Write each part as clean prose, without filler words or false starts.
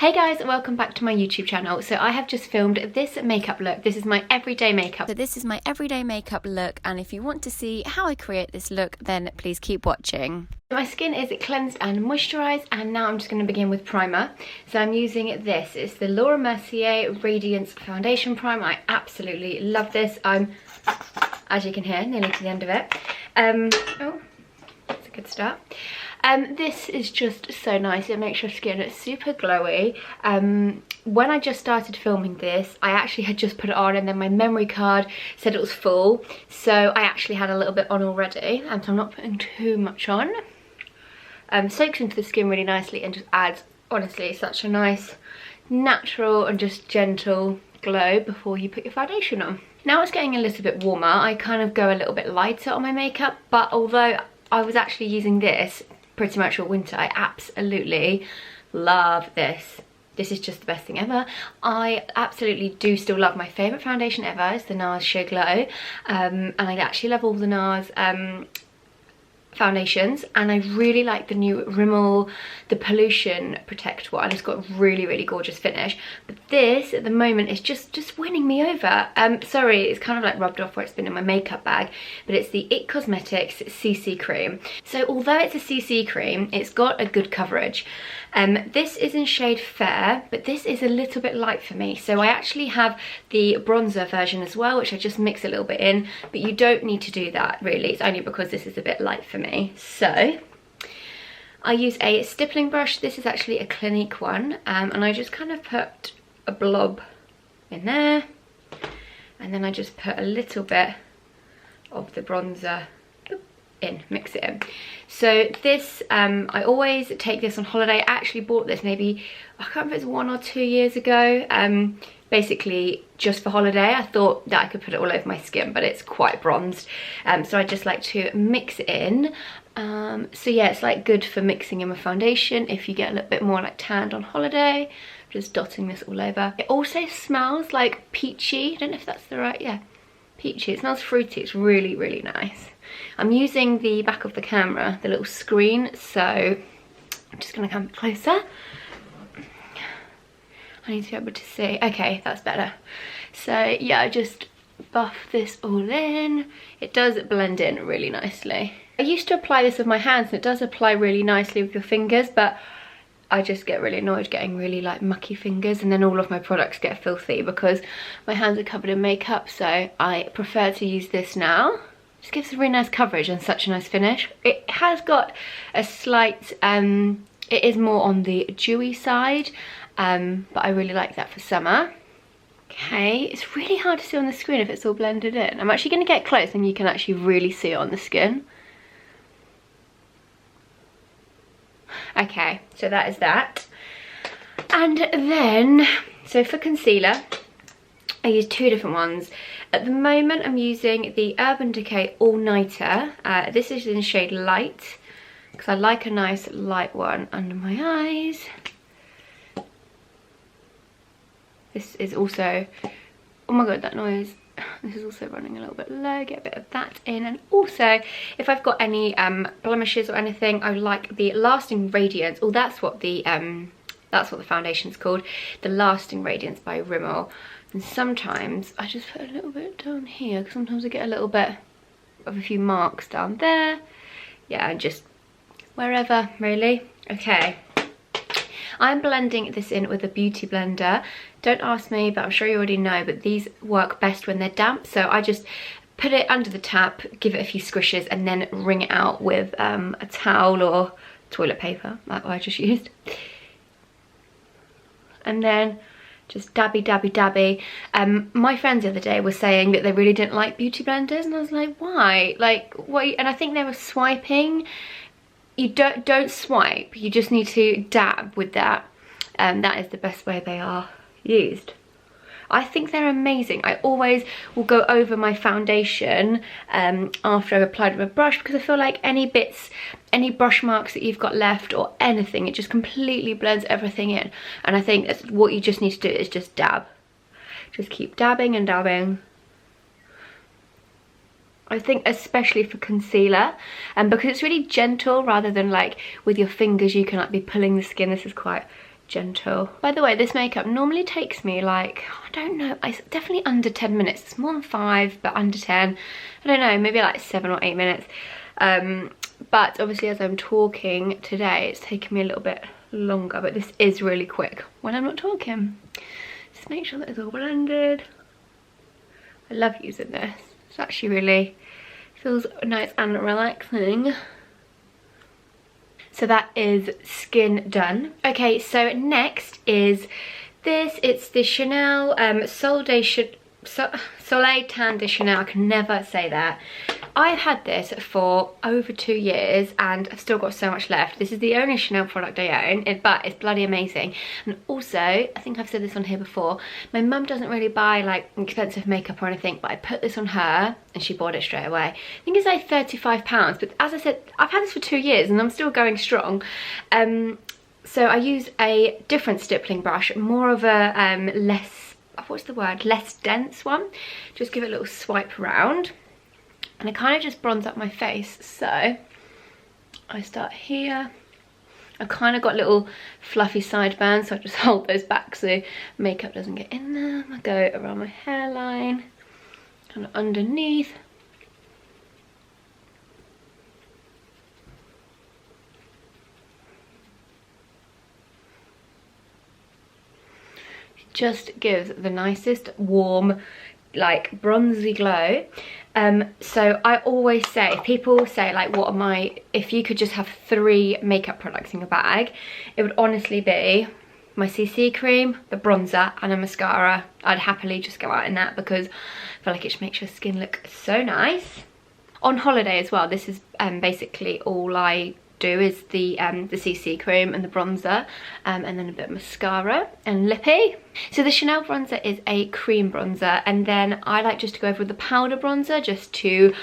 Hey guys, welcome back to my YouTube channel. So I have just filmed this makeup look. This is my everyday makeup. So this is my everyday makeup look, and if you want to see how I create this look, then please keep watching. My skin is cleansed and moisturised, and now I'm just going to begin with primer. So I'm using this. It's the Laura Mercier Radiance Foundation Primer. I absolutely love this. I'm, as you can hear, nearly to the end of it. Oh, that's a good start. This is just so nice. It makes your skin super glowy. When I just started filming this, I actually had just put it on and then my memory card said it was full. So I actually had a little bit on already, so I'm not putting too much on. Soaks into the skin really nicely and just adds, honestly, such a nice, natural and just gentle glow before you put your foundation on. Now it's getting a little bit warmer, I kind of go a little bit lighter on my makeup, but although I was actually using this pretty much all winter, I absolutely love this. This is just the best thing ever. I absolutely do still love my favourite foundation ever. It's the NARS Show Glow, and I actually love all the NARS foundations, and I really like the new Rimmel, the Pollution Protect one. It's got a really gorgeous finish, but this at the moment is just winning me over. Sorry, it's kind of like rubbed off where it's been in my makeup bag, but it's the It Cosmetics CC cream. So although it's a CC cream, it's got a good coverage. This is in shade Fair, but this is a little bit light for me, so I actually have the bronzer version as well, which I just mix a little bit in, but you don't need to do that really. It's only because this is a bit light for me. So I use a stippling brush. This is actually a Clinique one, and I just kind of put a blob in there, and then I just put a little bit of the bronzer in, mix it in. So this, I always take this on holiday. I actually bought this maybe, I can't remember if it's 1 or 2 years ago, basically just for holiday. I thought that I could put it all over my skin, but it's quite bronzed, so I just like to mix it in. So yeah, it's like good for mixing in with foundation if you get a little bit more like tanned on holiday. Just dotting this all over. It also smells like peachy. I don't know if that's the right, yeah, peachy. It smells fruity. It's really nice. I'm using the back of the camera, the little screen, so I'm just going to come closer. I need to be able to see. Okay, that's better. So yeah, I just buff this all in. It does blend in really nicely. I used to apply this with my hands, and it does apply really nicely with your fingers, but I just get really annoyed getting really like mucky fingers, and then all of my products get filthy because my hands are covered in makeup, so I prefer to use this now. Just gives a really nice coverage and such a nice finish. It has got a slight, it is more on the dewy side, but I really like that for summer. Okay, it's really hard to see on the screen if it's all blended in. I'm actually going to get close and you can actually really see it on the skin. Okay, so that is that. And then, so for concealer, I use two different ones. At the moment I'm using the Urban Decay All Nighter. This is in shade Light, because I like a nice light one under my eyes. This is also, oh my god, that noise. This is also running a little bit low. Get a bit of that in. And also, if I've got any blemishes or anything, I like the Lasting Radiance. Oh, that's what the foundation's called. The Lasting Radiance by Rimmel. And sometimes I just put a little bit down here, because sometimes I get a little bit of a few marks down there. Yeah, and just wherever, really. Okay. I'm blending this in with a beauty blender. Don't ask me, but I'm sure you already know, but these work best when they're damp. So I just put it under the tap, give it a few squishes, and then wring it out with a towel or toilet paper, like what I just used. And then just dabby. My friends the other day were saying that they really didn't like beauty blenders, and I was like, why? Like, what? And I think they were swiping. You don't swipe, you just need to dab with that. That is the best way they are used. I think they're amazing. I always will go over my foundation after I've applied with a brush, because I feel like any bits, any brush marks that you've got left or anything, it just completely blends everything in. And I think that's what you just need to do, is just dab. Just keep dabbing and dabbing. I think especially for concealer, and because it's really gentle rather than like with your fingers you can like be pulling the skin. This is quite gentle. By the way, this makeup normally takes me like, I don't know, it's definitely under 10 minutes. It's more than 5, but under 10. I don't know, maybe like 7 or 8 minutes. But obviously as I'm talking today, it's taking me a little bit longer, but this is really quick when I'm not talking. Just make sure that it's all blended. I love using this. It's actually really feels nice and relaxing. So that is skin done. Okay, so next is this. It's the Chanel Soleil Tan de Chanel. I can never say that. I've had this for over 2 years and I've still got so much left. This is the only Chanel product I own, but it's bloody amazing. And also, I think I've said this on here before, my mum doesn't really buy like expensive makeup or anything, but I put this on her and she bought it straight away. I think it's like £35, but as I said, I've had this for 2 years and I'm still going strong. So I use a different stippling brush, more of a less, what's the word, less dense one. Just give it a little swipe around. And I kind of just bronze up my face. So I start here. I kind of got little fluffy sideburns, so I just hold those back so makeup doesn't get in there. I go around my hairline, kind of underneath. It just gives the nicest warm, like bronzy glow. So I always say, if people say like, what am I, if you could just have 3 makeup products in your bag, it would honestly be my CC cream, the bronzer and a mascara. I'd happily just go out in that because I feel like it just makes your skin look so nice. On holiday as well, this is basically all I do is the CC cream and the bronzer, and then a bit of mascara and lippy. So the Chanel bronzer is a cream bronzer, and then I like just to go over with the powder bronzer just to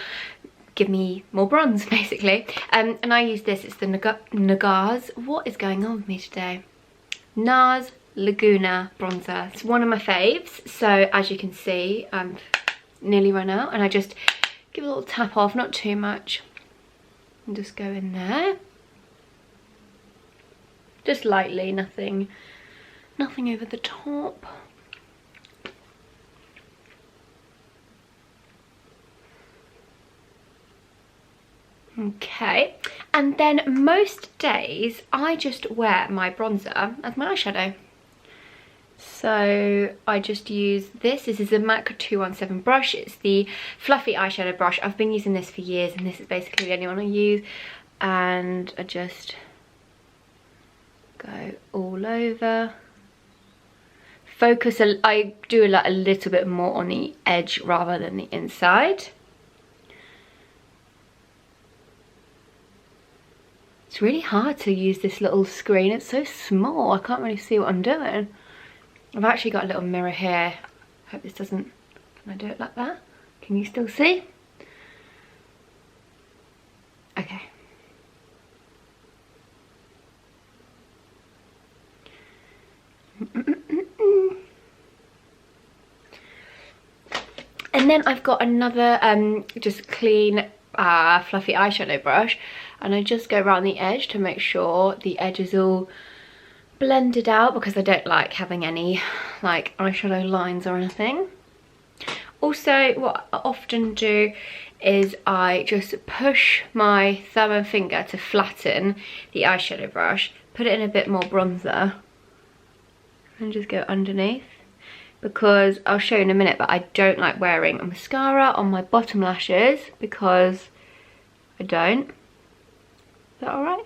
give me more bronze basically. And I use this, it's the NARS, what is going on with me today? NARS Laguna bronzer. It's one of my faves. So as you can see, I've nearly run out, and I just give a little tap off, not too much, and just go in there. Just lightly, nothing over the top. Okay, and then most days I just wear my bronzer as my eyeshadow. So I just use this. This is a MAC 217 brush. It's the fluffy eyeshadow brush. I've been using this for years and this is basically the only one I use. And I just go all over. Focus, I do like a little bit more on the edge rather than the inside. It's really hard to use this little screen. It's so small, I can't really see what I'm doing. I've actually got a little mirror here. Hope this doesn't, can I do it like that? Can you still see? Okay. And then I've got another just clean fluffy eyeshadow brush, and I just go around the edge to make sure the edge is all blended out because I don't like having any like eyeshadow lines or anything. Also, what I often do is I just push my thumb and finger to flatten the eyeshadow brush, put it in a bit more bronzer, and just go underneath, because I'll show you in a minute, but I don't like wearing a mascara on my bottom lashes because I don't. Is that alright?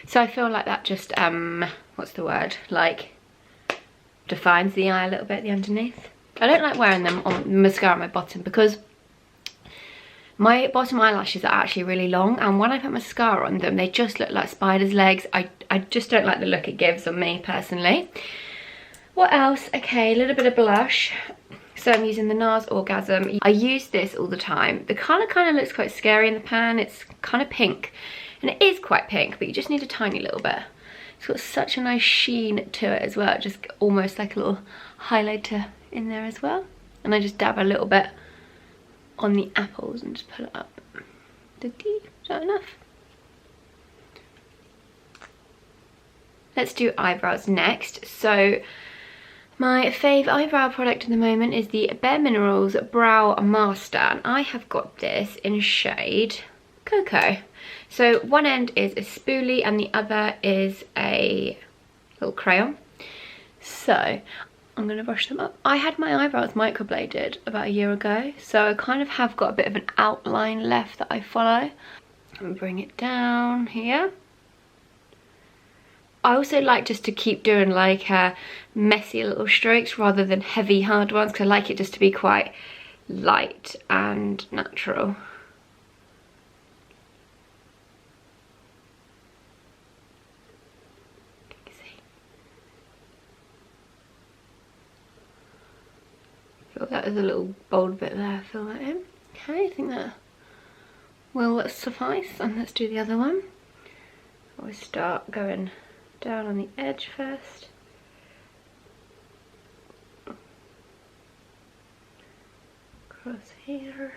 So I feel like that just, what's the word, like defines the eye a little bit, the underneath. I don't like wearing them on mascara on my bottom because my bottom eyelashes are actually really long, and when I put mascara on them they just look like spider's legs. I just don't like the look it gives on me personally. What else? Okay, a little bit of blush. So I'm using the NARS Orgasm. I use this all the time. The colour kind of looks quite scary in the pan. It's kind of pink, and it is quite pink, but you just need a tiny little bit. It's got such a nice sheen to it as well, just almost like a little highlighter in there as well. And I just dab a little bit on the apples and just put it up. Is that enough? let's do eyebrows next. So my fave eyebrow product at the moment is the Bare Minerals Brow Master, and I have got this in shade Cocoa. So one end is a spoolie and the other is a little crayon. So I'm going to brush them up. I had my eyebrows microbladed about a year ago, so I kind of have got a bit of an outline left that I follow. And bring it down here. I also like just to keep doing like messy little strokes rather than heavy hard ones, because I like it just to be quite light and natural. Feel that there's a little bold bit there, fill that in. Okay, I think that will suffice, and let's do the other one. Always start going down on the edge first. Across here.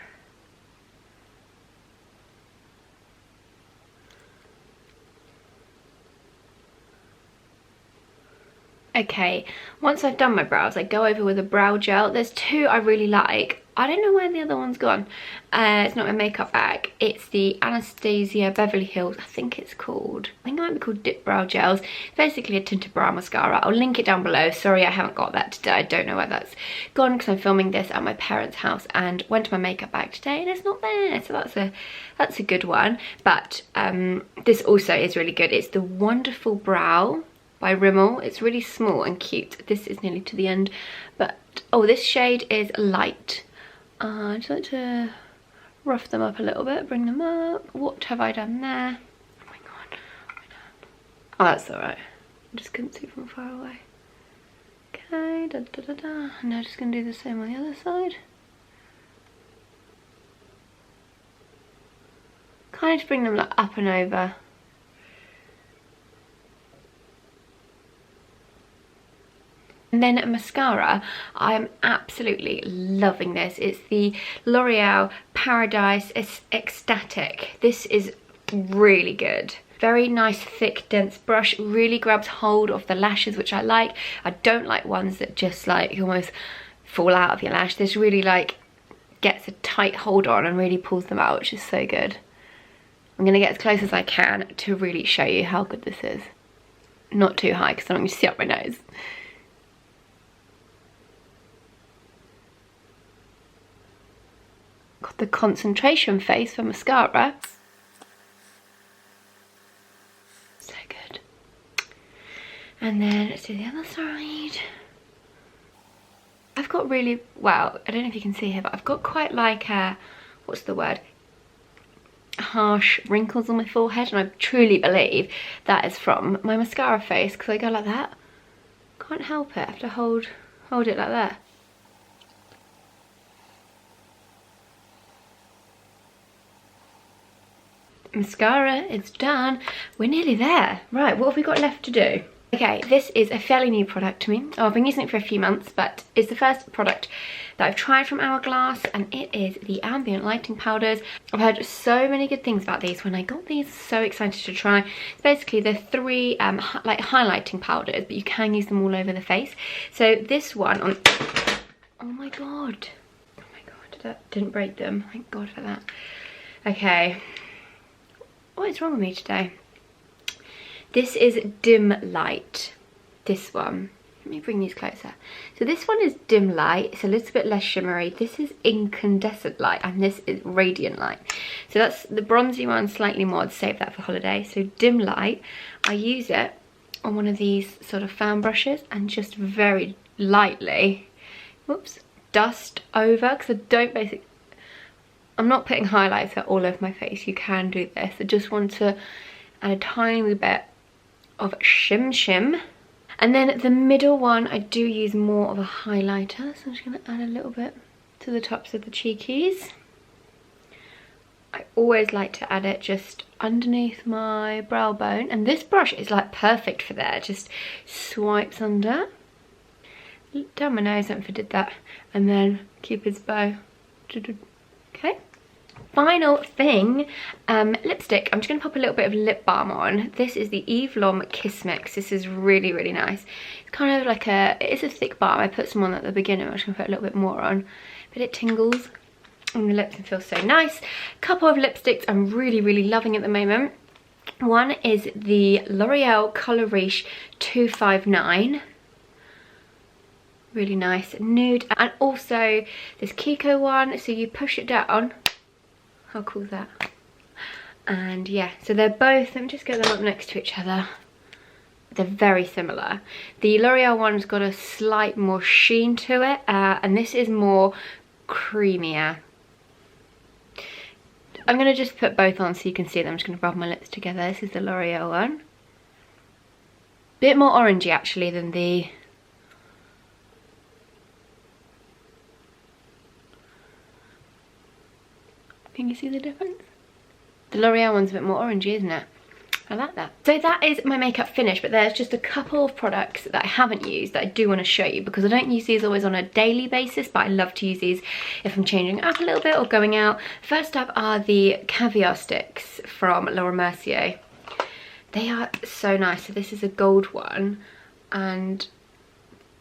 Okay, once I've done my brows, I go over with a brow gel. There's two I really like. I don't know where the other one's gone. It's not my makeup bag. It's the Anastasia Beverly Hills, I think it's called. I think it might be called Dip Brow Gels. It's basically a tinted brow mascara. I'll link it down below. Sorry, I haven't got that today. I don't know where that's gone because I'm filming this at my parents' house and went to my makeup bag today and it's not there. So that's a good one. But this also is really good. It's the Wonderful Brow by Rimmel. It's really small and cute. This is nearly to the end, but oh, this shade is light. I just like to rough them up a little bit, bring them up. What have I done there? Oh my god, what have I done? Oh, that's alright. I just couldn't see from far away. Okay, da da da da. And now just gonna do the same on the other side. Kind of just bring them like up and over. And then mascara, I'm absolutely loving this. It's the L'Oreal Paradise Ecstatic. This is really good. Very nice, thick, dense brush. Really grabs hold of the lashes, which I like. I don't like ones that just like almost fall out of your lash. This really like gets a tight hold on and really pulls them out, which is so good. I'm going to get as close as I can to really show you how good this is. Not too high because I don't want you to see up my nose. Got the concentration face for mascara. So good. And then let's do the other side. I've got really, well, I don't know if you can see here, but I've got quite like what's the word? Harsh wrinkles on my forehead, and I truly believe that is from my mascara face because I go like that. Can't help it. I have to hold it like that. Mascara is done. We're nearly there. Right, what have we got left to do? Okay, this is a fairly new product to me. Oh, I've been using it for a few months, but it's the first product that I've tried from Hourglass, and it is the ambient lighting powders. I've heard so many good things about these. When I got these, so excited to try. Basically, they're three like highlighting powders, but you can use them all over the face. So this one on, oh my god, that didn't break them. Thank God for that. Okay. What is wrong with me today? This is Dim Light. This one. Let me bring these closer. So this one is Dim Light. It's a little bit less shimmery. This is Incandescent Light, and this is Radiant Light. So that's the bronzy one, slightly more. I'd save that for holiday. So Dim Light. I use it on one of these sort of fan brushes and just very lightly, whoops, dust over, because I don't basically, I'm not putting highlighter all over my face. You can do this. I just want to add a tiny bit of shim. And then the middle one, I do use more of a highlighter. So I'm just going to add a little bit to the tops of the cheekies. I always like to add it just underneath my brow bone. And this brush is like perfect for there. It just swipes under. Down my nose, I don't know if I did that. And then Cupid's bow. Okay. Final thing, lipstick. I'm just going to pop a little bit of lip balm on. This is the Eve Lom Kiss Mix. This is really, really nice. It's kind of like it is a thick balm. I put some on at the beginning. I'm just going to put a little bit more on. But it tingles on the lips and feels so nice. Couple of lipsticks I'm really, really loving at the moment. One is the L'Oreal Color Riche 259. Really nice nude. And also this Kiko one. So you push it down. How cool is that? And yeah, so they're both, let me just get them up next to each other. They're very similar. The L'Oreal one's got a slight more sheen to it, and this is more creamier. I'm going to just put both on so you can see them. I'm just going to rub my lips together. This is the L'Oreal one. Bit more orangey actually than the... Can you see the difference? The L'Oreal one's a bit more orangey, isn't it? I like that. So that is my makeup finished, but there's just a couple of products that I haven't used that I do want to show you, because I don't use these always on a daily basis, but I love to use these if I'm changing up a little bit or going out. First up are the Caviar Sticks from Laura Mercier. They are so nice. So this is a gold one, and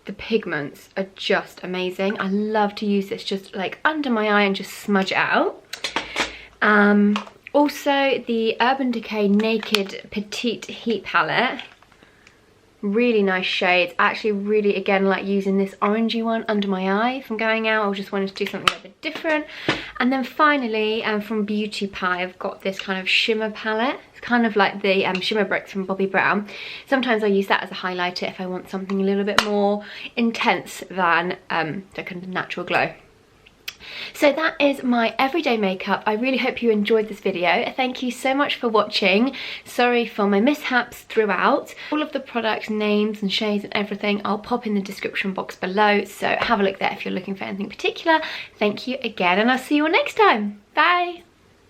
the pigments are just amazing. I love to use this just like under my eye and just smudge it out. Also the Urban Decay Naked Petite Heat Palette. Really nice shades. I actually really, again, like using this orangey one under my eye if I'm going out. I just wanted to do something a bit different. And then finally, from Beauty Pie, I've got this kind of shimmer palette. It's kind of like the Shimmer Bricks from Bobbi Brown. Sometimes I use that as a highlighter if I want something a little bit more intense than the kind of natural glow. So that is my everyday makeup. I really hope you enjoyed this video. Thank you so much for watching. Sorry for my mishaps throughout. All of the product names and shades and everything I'll pop in the description box below, so have a look there if you're looking for anything particular. Thank you again, and I'll see you all next time. Bye!